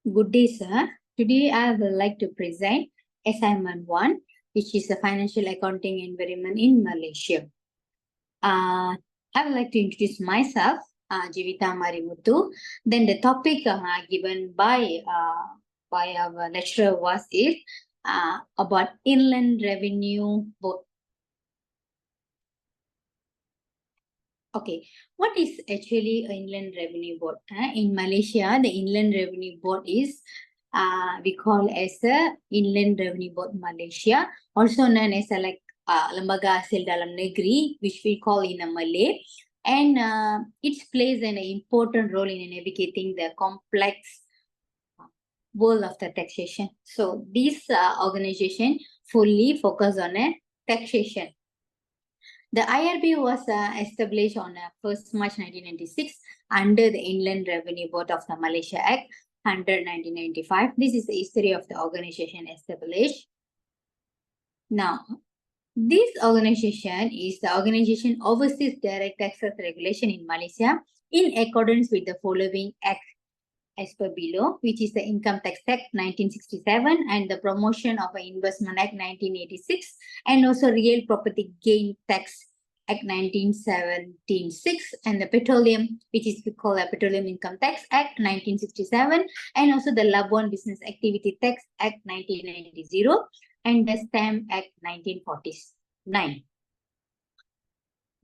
Good day, sir. Today I would like to present assignment 1, which is the financial accounting environment in Malaysia. I would like to introduce myself, Jivita Marimuthu. Then the topic given by our lecturer was about inland revenue board. Okay, what is actually an inland revenue board? In Malaysia, the inland revenue board is we call as the Inland Revenue Board Malaysia, also known as Lembaga Hasil Dalam Negeri, which we call in a Malay, and it plays an important role in navigating the complex world of the taxation. So this organization fully focus on taxation. The IRB was established on 1st March 1996 under the Inland Revenue Board of the Malaysia Act 100 1995. This is the history of the organization established. Now, this organization is the organization oversees direct taxes regulation in Malaysia in accordance with the following act as per below, which is the Income Tax Act 1967 and the Promotion of Investment Act 1986 and also Real Property Gain Tax Act 1976 and the Petroleum, which is we call a Petroleum Income Tax Act 1967 and also the Labuan Business Activity Tax Act 1990 and the Stamp Act 1949.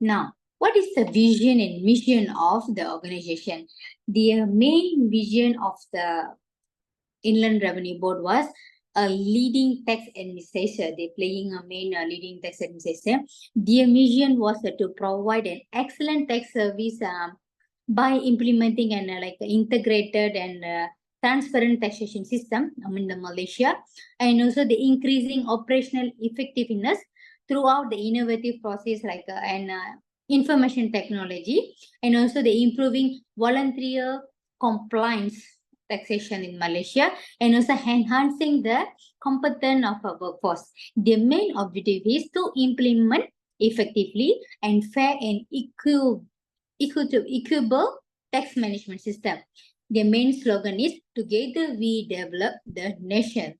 Now, what is the vision and mission of the organization? The main vision of the Inland Revenue Board was a leading tax administrator. They're playing a main leading tax administrator. Their mission was to provide an excellent tax service by implementing an integrated and transparent taxation system in the Malaysia, and also the increasing operational effectiveness throughout the innovative process information technology, and also the improving voluntary compliance taxation in Malaysia, and also enhancing the competence of our workforce. The main objective is to implement effectively and fair and equitable tax management system. The main slogan is "Together we develop the nation."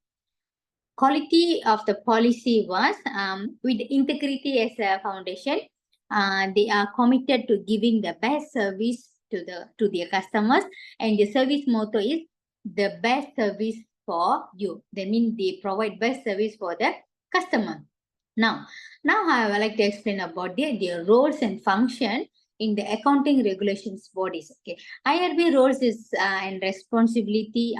Quality of the policy was with integrity as a foundation. They are committed to giving the best service to their customers, and the service motto is the best service for you. That means they provide best service for the customer. Now I would like to explain about their roles and function in the accounting regulations bodies. Okay, IRB roles is and responsibility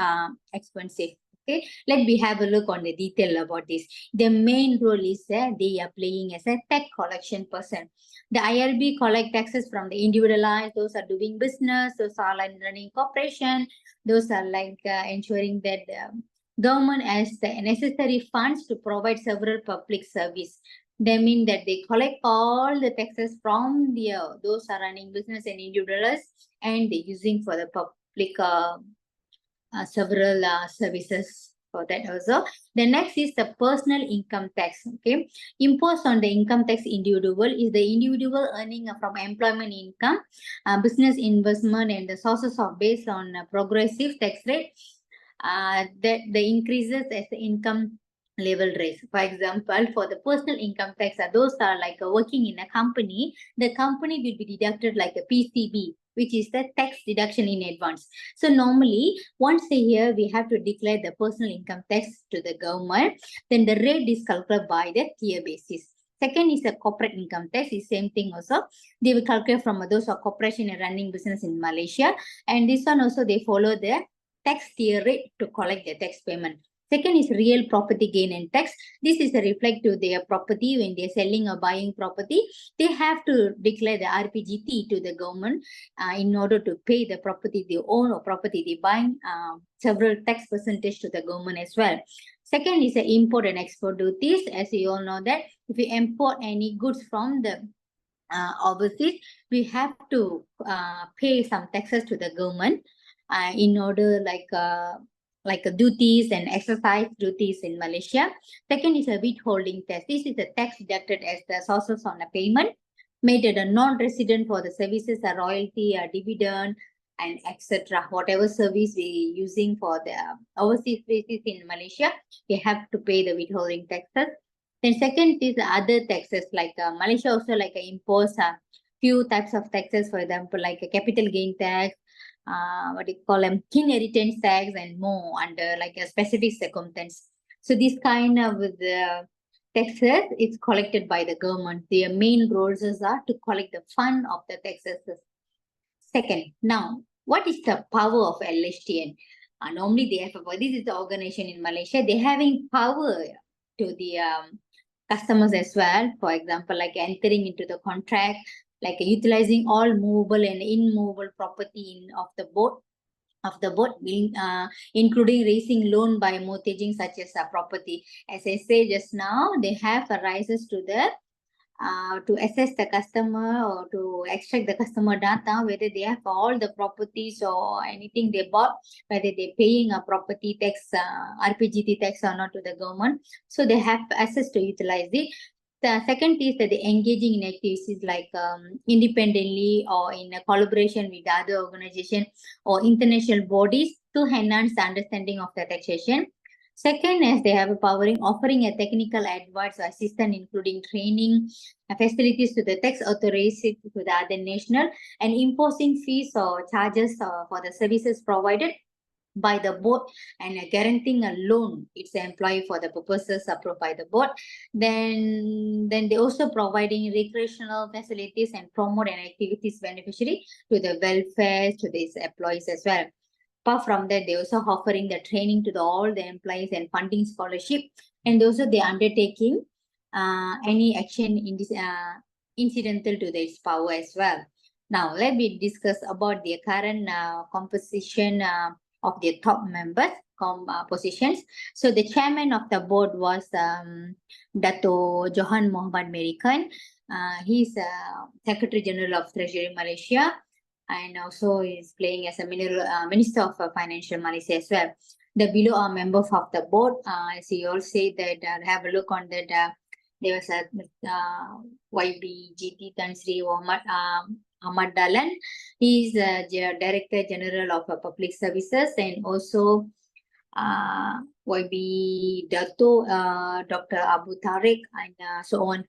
expensive. Okay, let me have a look on the detail about this. The main role is they are playing as a tax collection person. The IRB collect taxes from the individualized, those are doing business, those are like running corporation, those are ensuring that the government has the necessary funds to provide several public service. They mean that they collect all the taxes from those are running business and individuals, and they're using for the public several services for that also. The next is the personal income tax. Okay, imposed on the income tax individual is the individual earning from employment income, business investment, and the sources of based on progressive tax rate that the increases as the income level raise. For example, for the personal income tax, those are working in a company, the company will be deducted like a PCB, which is the tax deduction in advance. So normally, once a year, we have to declare the personal income tax to the government. Then the rate is calculated by the tier basis. Second is the corporate income tax, is same thing also. They will calculate from those are corporation and running business in Malaysia. And this one also, they follow the tax tier rate to collect the tax payment. Second is real property gain and tax. This is a reflect to their property when they're selling or buying property. They have to declare the RPGT to the government in order to pay the property they own or property they buy, several tax percentage to the government as well. Second is the import and export duties. As you all know that if we import any goods from the overseas, we have to pay some taxes to the government in order duties and exercise duties in Malaysia. Second is a withholding tax. This is a tax deducted as the sources on a payment made at a non-resident for the services, a royalty, a dividend, and etc. Whatever service we using for the overseas basis in Malaysia, we have to pay the withholding taxes. Then second is the other taxes, like Malaysia also like impose few types of taxes, for example, like a capital gain tax, what do you call them, inheritance tax, and more under like a specific circumstance. So this kind of the taxes is collected by the government. Their main roles are to collect the fund of the taxes. Second, now, what is the power of LHTN? Normally, they have this is the organization in Malaysia. They having power to the customers as well. For example, like entering into the contract, like utilizing all movable and immovable property of the boat. Including raising loan by mortgaging such as a property. As I say just now, they have arises to the to assess the customer or to extract the customer data, whether they have all the properties or anything they bought, whether they're paying a property tax, RPGT tax or not to the government. So they have access to utilize it. The second is that they're engaging in activities like independently or in a collaboration with other organizations or international bodies to enhance the understanding of the taxation. Second is they have a powering, offering a technical advice or assistance, including training, facilities to the tax authorities to the other national, and imposing fees or charges for the services provided by the board, and guaranteeing a loan its employee for the purposes approved by the board. Then they also providing recreational facilities and promote and activities beneficiary to the welfare to these employees as well. Apart from that, they also offering the training to all the employees and funding scholarship, and also they undertaking any action in this incidental to this power as well. Now let me discuss about the current composition of the top members positions. So the chairman of the board was Dato Johan Muhammad Merican. He's Secretary General of Treasury Malaysia, and also is playing as a Minister of Financial Malaysia as well. The below are members of the board. As you all say that have a look on that. There was a YBGT Tan Sri Ahmad Dahlan. He is Director General of Public Services, and also YB Dato Dr. Abu Tariq, and so on.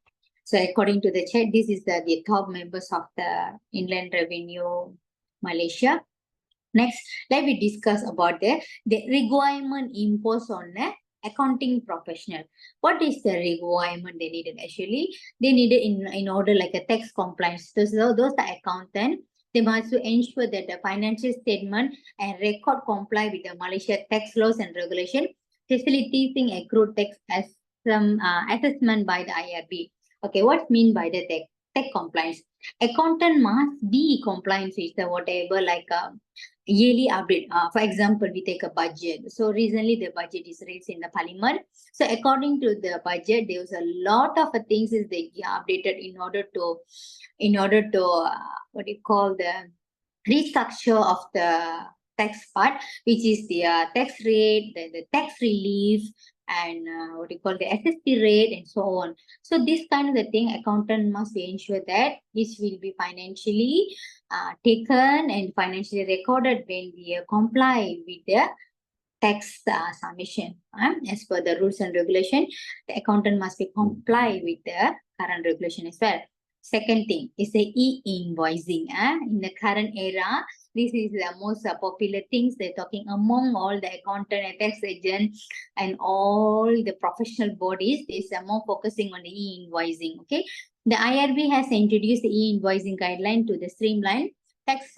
So according to the chat, this is the top members of the Inland Revenue Malaysia. Next, let me discuss about the requirement imposed on the accounting professional. What is the requirement they needed? Actually, they needed in order like a tax compliance. Those are accountant. They must ensure that the financial statement and record comply with the Malaysia tax laws and regulation, facilitating accrued tax as some assessment by the IRB. Okay, what mean by the tax compliance? Accountant must be compliant with the whatever like yearly update. For example, we take a budget. So recently the budget is raised in the parliament. So according to the budget, there was a lot of things is they updated in order to what do you call the restructure of the tax part, which is the tax rate, the tax relief, and what do you call the SST rate, and so on. So this kind of the thing, accountant must be ensure that this will be financially taken and financially recorded when we comply with the tax submission. As per the rules and regulation, the accountant must be comply with the current regulation as well. Second thing is the e-invoicing. In the current era, this is the most popular things they're talking among all the accountant and tax agents and all the professional bodies. Is more focusing on the e-invoicing. Okay, the IRB has introduced the e-invoicing guideline to the streamline tax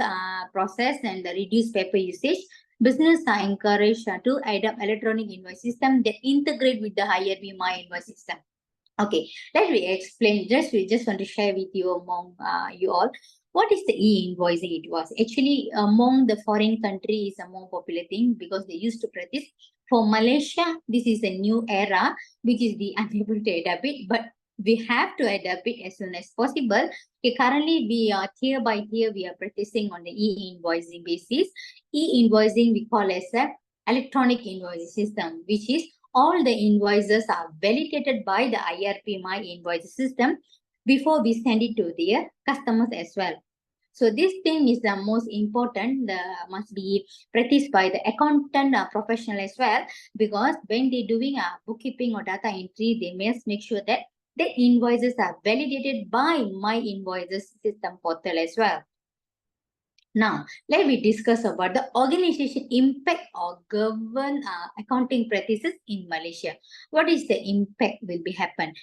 process and the reduced paper usage. Business are encouraged to adopt electronic invoice system that integrate with the IRB My Invoice system. Okay, let me explain. We just want to share with you among you all. What is the e-invoicing? It was actually among the foreign countries a more popular thing because they used to practice. For Malaysia, this is a new era which is the unable to adapt it, but we have to adapt it as soon as possible. Okay, currently we are tier by tier we are practicing on the e-invoicing basis. E-invoicing we call as a electronic invoice system, which is all the invoices are validated by the IRP My Invoice system before we send it to their customers as well. So this thing is the most important, must be practiced by the accountant professional as well, because when they're doing bookkeeping or data entry, they must make sure that the invoices are validated by My Invoices system portal as well. Now, let me discuss about the organization impact or govern accounting practices in Malaysia. What is the impact will be happen?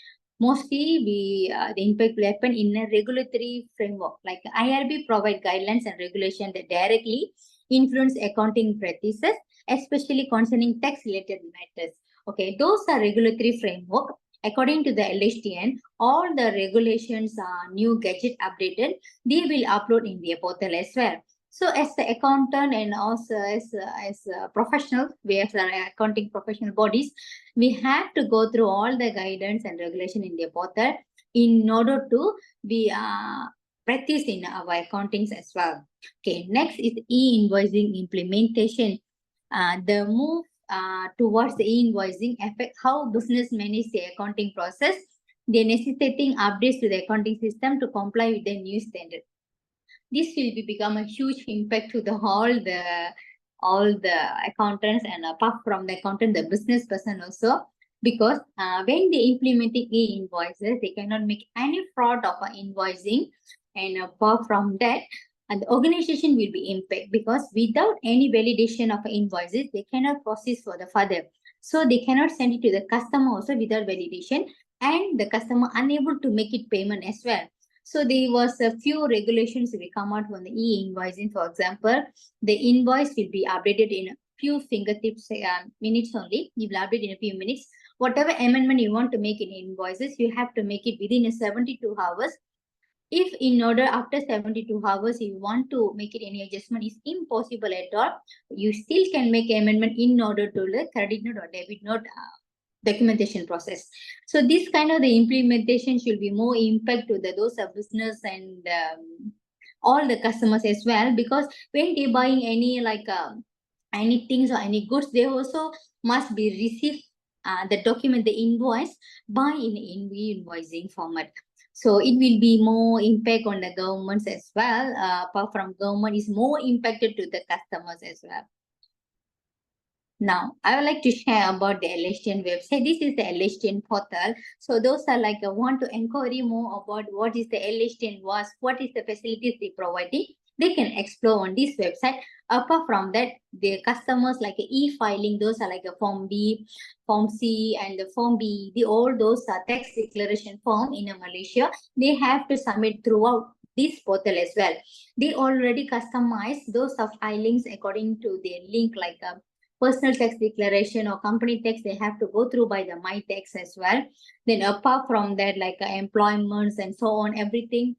Mostly, the impact will happen in a regulatory framework. Like IRB provide guidelines and regulation that directly influence accounting practices, especially concerning tax-related matters. Okay, those are regulatory framework. According to the LHTN, all the regulations are new gadget updated. They will upload in their portal as well. So as the accountant and also as a professional, we as accounting professional bodies, we have to go through all the guidance and regulation in their portal in order to be practice in our accountings as well. Okay, next is e-invoicing implementation. The move towards the e-invoicing affect how business manage the accounting process. They're necessitating updates to the accounting system to comply with the new standard. This will become a huge impact to the all the accountants, and apart from the accountant, the business person also, because when they implementing e-invoices, they cannot make any fraud of invoicing, and apart from that, and the organization will be impacted, because without any validation of invoices, they cannot process for the further. So they cannot send it to the customer also without validation, and the customer unable to make it payment as well. So there was a few regulations will come out from the e-invoicing. For example, the invoice will be updated in a few fingertips minutes only. You will update in a few minutes. Whatever amendment you want to make in invoices, you have to make it within a 72 hours. If in order after 72 hours you want to make it any adjustment, is impossible at all. You still can make amendment in order to the credit note or debit note documentation process. So this kind of the implementation should be more impact to those of business and all the customers as well, because when they buying any any things or any goods, they also must be received the document, the invoice by in invoicing format. So it will be more impact on the governments as well. Apart from government, is more impacted to the customers as well. Now, I would like to share about the LHTN website. This is the LHTN portal. So those are want to inquiry more about what is the LHTN was, what is the facilities they providing. They can explore on this website. Apart from that, the customers e-filing, those are a Form B, Form C, and the Form B. All those are tax declaration form in Malaysia. They have to submit throughout this portal as well. They already customize those filings according to their link, personal tax declaration or company tax, they have to go through by the My Tax as well. Then apart from that, employments and so on, everything,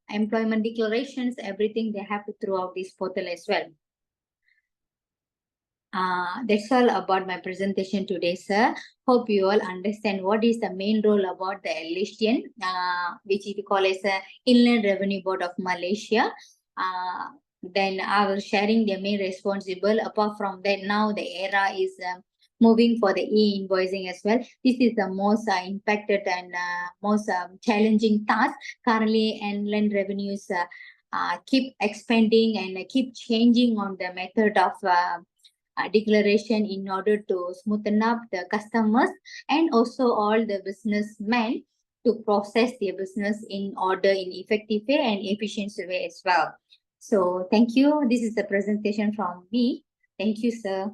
employment declarations, everything they have to throw out this portal as well. That's all about my presentation today, sir. Hope you all understand what is the main role about the LHTN, which we call as the Inland Revenue Board of Malaysia. Then I will sharing the main responsible. Apart from that, now the era is moving for the e-invoicing as well. This is the most impacted and most challenging task. Currently, inland revenues keep expanding and keep changing on the method of declaration in order to smoothen up the customers and also all the businessmen to process their business in order in effective way and efficient way as well. So thank you. This is the presentation from me. Thank you, sir.